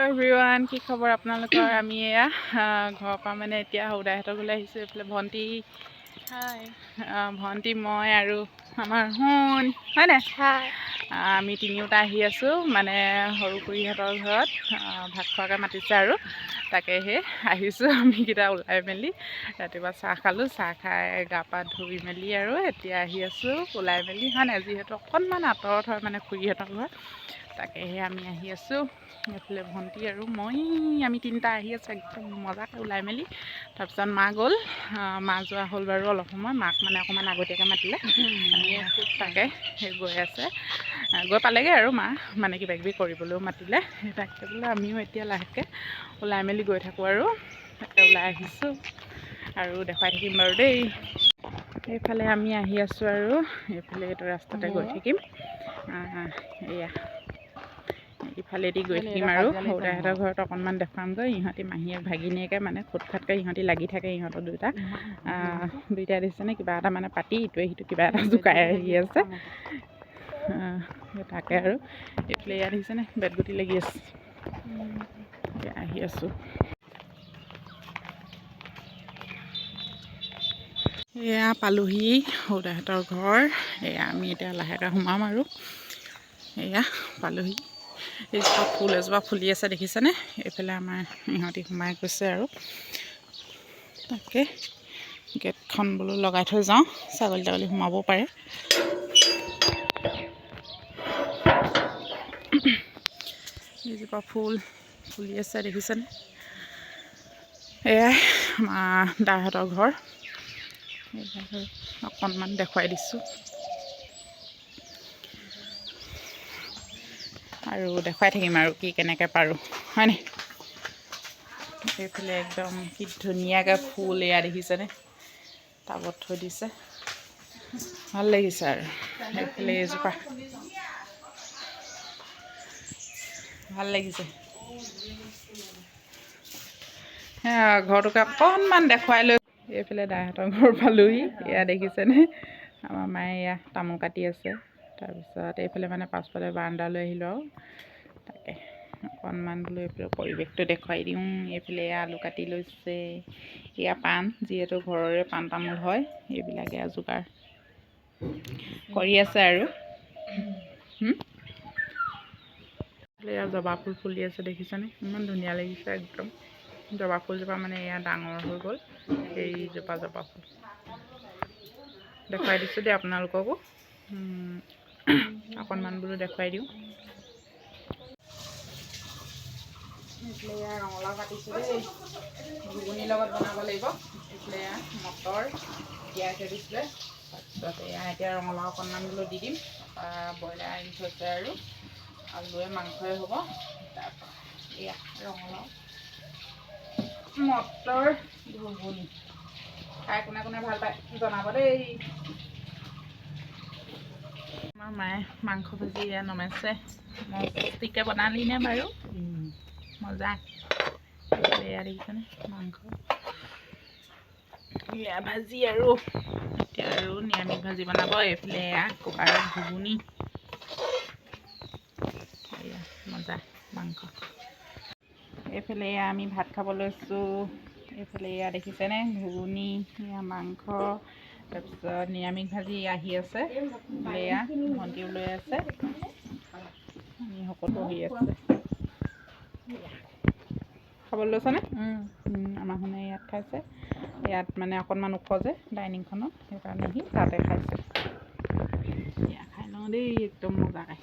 Hello' everyone, কি খবৰ আপোনালোকৰ? আমি এয়া ঘৰৰ পৰা মানে এতিয়া সৌদাহঁতৰ ঘৰলৈ আহিছোঁ। এইফালে ভণ্টি, ভণ্টি, মই আৰু আমাৰ সোণ, হয় নাই? আমি তিনিওটা আহি আছোঁ মানে সৰু খুৰীহঁতৰ ঘৰত ভাত খোৱাকৈ মাতিছে আৰু তাকেহে আহিছোঁ আমিকেইটা ওলাই মেলি। ৰাতিপুৱা চাহ খালোঁ, চাহ খাই গা পা ধুই মেলি আৰু এতিয়া আহি আছোঁ ওলাই মেলি, হয় নাই? যিহেতু অকণমান আঁতৰত হয় মানে খুৰীহঁতৰ ঘৰ, তাকেহে আমি আহি আছোঁ। এইফালে ভণ্টি আৰু মই, আমি তিনিটা আহি আছোঁ একদম মজাকৈ ওলাই মেলি। তাৰপিছত মা গ'ল, মা যোৱা হ'ল বাৰু অলপ সময়, মাক মানে অকণমান আগতীয়াকৈ মাতিলে, তাকে সেই গৈ আছে, গৈ পালেগৈ আৰু মা মানে কিবা কিবি কৰিবলৈও মাতিলে। তাকে বোলো আমিও এতিয়া লাহেকৈ ওলাই মেলি গৈ থাকোঁ আৰু তাকে ওলাই আহিছোঁ আৰু দেখুৱাই থাকিম বাৰু দেই। এইফালে আমি আহি আছোঁ আৰু এইফালে এইটো ৰাস্তাতে গৈ থাকিম। এয়া ইফালেদি গৈ থাকিম আৰু সৌদাহঁতৰ ঘৰত অকণমান দেখুৱামগৈ। ইহঁতি মাহীয়েক ভাগিনীয়েকে মানে খুট খাটকৈ ইহঁতি লাগি থাকে, ইহঁতৰ দুইটা দেখিছেনে কিবা এটা মানে পাতি ইটোৱে সিটো কিবা এটা জোকাই আহি আছে। তাকে আৰু এইফালে ইয়াত দেখিছেনে বেটগুটি লাগি আছে। এতিয়া আহি আছোঁ। এয়া পালোহি সৌদাহঁতৰ ঘৰ। এয়া আমি এতিয়া লাহেকৈ সোমাম আৰু এয়া পালোহি। এইজোপা ফুল এজোপা ফুলি আছে দেখিছেনে? এইফালে আমাৰ ইহঁতি সোমাই গৈছে আৰু তাকে গেটখন বোলো লগাই থৈ যাওঁ, ছাগলী তাগলী সোমাবও পাৰে। এইজোপা ফুল ফুলি আছে দেখিছেনে? এয়াই আমাৰ দাহঁতৰ ঘৰ। অকণমান দেখুৱাই দিছোঁ আৰু দেখুৱাই থাকিম আৰু কি কেনেকৈ পাৰোঁ, হয়নে? এইফালে একদম কি ধুনীয়াকৈ ফুল এয়া দেখিছেনে? টাবত থৈ দিছে, ভাল লাগিছে আৰু এইফালে এইজোপা ভাল লাগিছে। ঘৰটোকে অকণমান দেখুৱাই লৈ এইফালে দাহঁতৰ ঘৰ পালোহি। এয়া দেখিছেনে? আমাৰ মায়ে এয়া তামোল কাটি আছে। তাৰপিছত এইফালে মানে পাছফালে বাৰান্দালৈ আহিলোঁ আৰু তাকে অকণমান বোলো এইফালে পৰিৱেশটো দেখুৱাই দিওঁ। এইফালে আলু কাটি লৈছে, এয়া পাণ, যিহেতু ঘৰৰে পাণ তামোল হয়, এইবিলাকে যোগাৰ কৰি আছে আৰু এয়া জবা ফুল ফুলি আছে দেখিছেনে? ইমান ধুনীয়া লাগিছে একদম। জবা ফুলজোপা মানে এয়া ডাঙৰ হৈ গ'ল, এইজোপা জবা ফুল দেখুৱাই দিছোঁ দেই আপোনালোককো, অকণমান বোলো দেখুৱাই দিওঁ। এইফালে এয়া ৰঙালাও কাটিছোঁ দেই, ঘুগুনিৰ লগত বনাব লাগিব। এইফালে এয়া মটৰ তিয়াই থৈ দিছিলে, তাৰপিছত এয়া এতিয়া ৰঙালাও অকণমান বোলো দি দিম। ব্ৰইলাৰ আনি থৈছে আৰু আলুৱে মাংসই হ'ব। তাৰপৰা এয়া ৰঙালাও মটৰ ঘুগুনি খাই কোনে কোনে ভাল পায় জনাব দেই। আমাৰ মায়ে মাংস ভাজি এয়া নমাইছে, মস্তিকৈ বনালি নে বাৰু? মজা। এয়া দেখিছেনে মাংস এয়া ভাজি আৰু এতিয়া আৰু নিৰামিষ ভাজি বনাব। এইফালে এয়া কুকাৰত ঘুগুনি, এয়া মজা মাংস। এইফালে এয়া আমি ভাত খাব লৈছোঁ। এইফালে এয়া দেখিছেনে ঘুগুনি, এয়া মাংস, তাৰপিছত নিৰামিষ ভাজি আহি আছে। এয়া ভণ্টিও লৈ আছে, আমি সকলো বহি আছে। খাবলৈ লৈছানে? আমাৰ শুনে ইয়াত খাইছে। ইয়াত মানে অকণমান ওখ যে ডাইনিংখনত, সেইকাৰণে সি তাতে খাইছে। এয়া খাই লওঁ দেই একদম মজাকৈ।